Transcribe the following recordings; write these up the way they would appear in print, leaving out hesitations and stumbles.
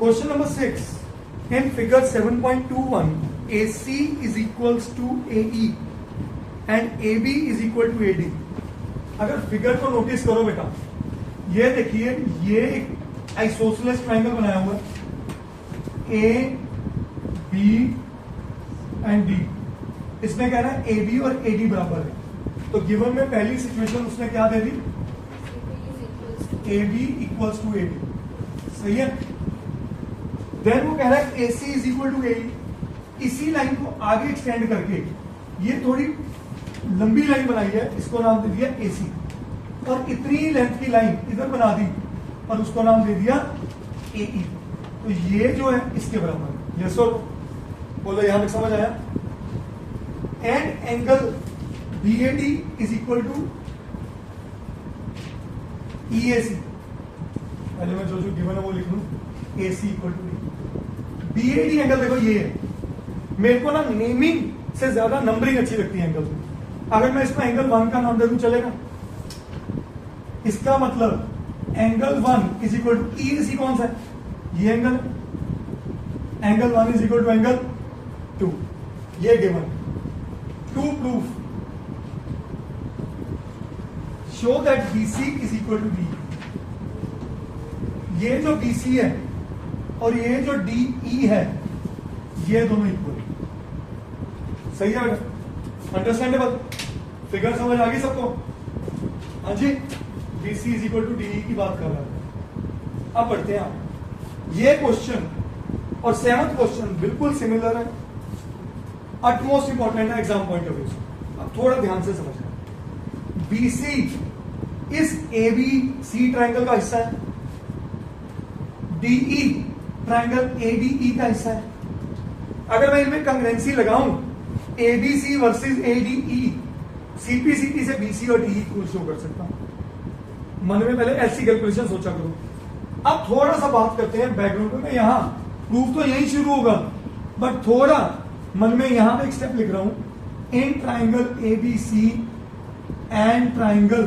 Question number 6. In figure 7.21, AC is equals to AE and AB is equal to AD. अगर figure को notice करो बेटा, ये देखिए, ये एक आइसोसेलेस ट्रायंगल बनाया हुआ है, A, B एंड D. इसमें कह रहा है AB और AD बराबर है. तो गिवन में पहली सिचुएशन उसने क्या दे दी? AB equals to AD. सही है. देन वो कह रहा है AC is equal to AE. इसी लाइन को आगे एक्सटेंड करके ये थोड़ी लंबी लाइन बनाई है, इसको नाम दे दिया AC, और इतनी लेंथ की लाइन इधर बना दी और उसको नाम दे दिया AE. तो ये जो है इसके बराबर है. यस और बोलो, यहां तक समझ आया? And angle BAD is equal to EAC. पहले मैं जो गिवन है वो लिख लूं, AC equal to BAD angle. देखो ये है, मेरे को ना नेमिंग से ज्यादा नंबरिंग अच्छी लगती है एंगल में. अगर मैं इसमें एंगल 1 का नाम दे दूं चलेगा? इसका मतलब angle 1 is equal to EAC. कौन सा है? ये angle. Angle 1 is equal to angle 2. ये given. To proof, show that BC is equal to DE. ये जो BC है और ये जो DE है, ये दोनों इक्वल. सही है बेटा? अंडरस्टैंडेबल? फिगर समझ आ गई सबको? हाँ जी. BC is equal to DE की बात कर रहा है. अब पढ़ते हैं आप ये क्वेश्चन, और 7th क्वेश्चन बिल्कुल सिमिलर है, अटमोस्ट इंपॉर्टेंट है एग्जाम पॉइंट ऑफ व्यू से. अब थोड़ा ध्यान से समझना. BC इस ABC ट्राइंगल का हिस्सा है, DE ट्राइंगल ADE का हिस्सा है. अगर मैं इनमें कंग्रेंसी लगाऊं, ABC वर्सेस ADE, CPCT से BC और DE को शो कर सकता हूं. मन में पहले ऐसी कैलकुलेशन सोचा करो. अब थोड़ा सा बात करते हैं बैकग्राउंड में. यहां प्रूफ तो यही शुरू होगा, बट थोड़ा मन में यहां पे एक स्टेप लिख रहा हूं. In triangle ABC and triangle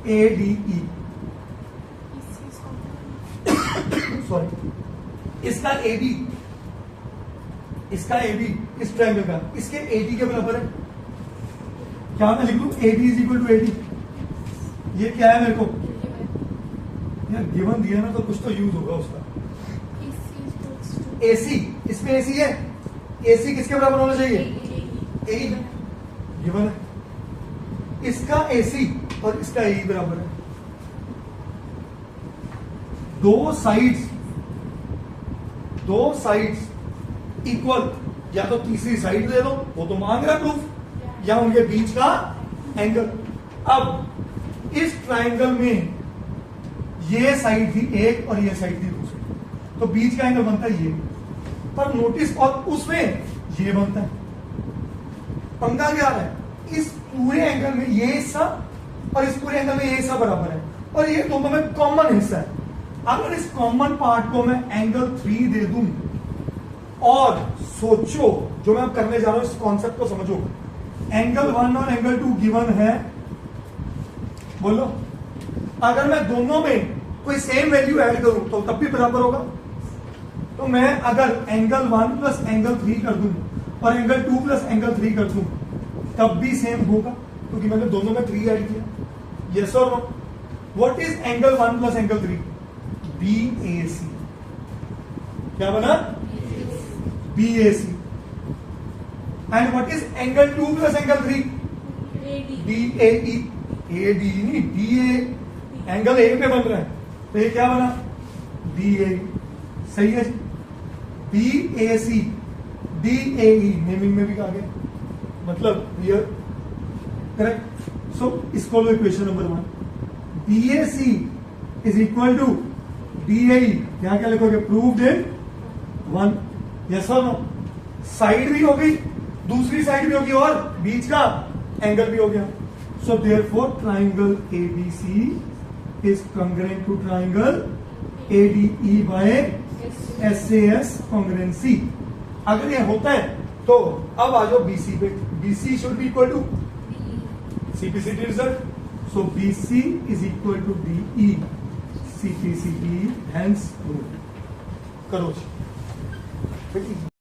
ADE, sorry, इसका AB इस ट्राइंगल का इसके AD के बराबर है. क्या मैं लिख लूं? AB is equal to AD. ये क्या है मेरे को? यार गिवन दिया ना, तो कुछ तो यूज होगा उसका. AC, इसमें AC है. AC किसके बराबर होना चाहिए? AE गिवन है. इसका AC और इसका AE बराबर है. दो साइड्स इक्वल. या तो तीसरी साइड दे दो, वो तो मांग रहा प्रूफ, या उनके बीच का एंगल. अब इस ट्राइंगल में ये साइड थी एक और ये साइड थी दूसरी, तो बीच का एंगल बनता है ये. पर नोटिस, और उसमें ये बनता है. पंगा क्या है? इस पूरे एंगल में ये हिस्सा और इस पूरे एंगल में ये हिस्सा बराबर है, और ये दोनों में कॉमन हिस्सा है. अगर इस कॉमन पार्ट को मैं एंगल 3 दे दूं, और सोचो जो मैं अब करने जा रहा हूं, इस कॉन्सेप्ट को समझो. एंगल 1 और एंगल 2 गिवन है, बोलो. अगर मैं दोनों में कोई सेम वैल्यू ऐड करूं तो तब भी बराबर होगा. तो मैं अगर एंगल 1 प्लस एंगल 3 कर दूं और एंगल 2 प्लस एंगल 3 कर दूं, तब भी सेम होगा, क्योंकि मैंने दोनों में 3 ऐड किया. यस और no? What is angle 1 plus angle 3? BAC. क्या बना? BAC. And what is angle 2 plus angle 3? DAE. AD नहीं, DA. एंगल A पे बन रहा है, तो ये क्या बना? DAE. सही है. BAC DAE नेमिंग में भी कहा गया, मतलब रियल. करेक्ट. सो इसको लो equation number 1. BAC is equal to DAE. यहां क्या लिखोगे? Proved in 1. यस और नो? साइड भी हो गई, दूसरी साइड भी होगी, और बीच का एंगल भी हो गया. So therefore triangle ABC is congruent to triangle ADE by SAS congruency. अगर ये होता है तो अब आ जाओ BC पे. BC should be equal to CPCT result. So BC is equal to DE CPCT, hence proved. करो जी।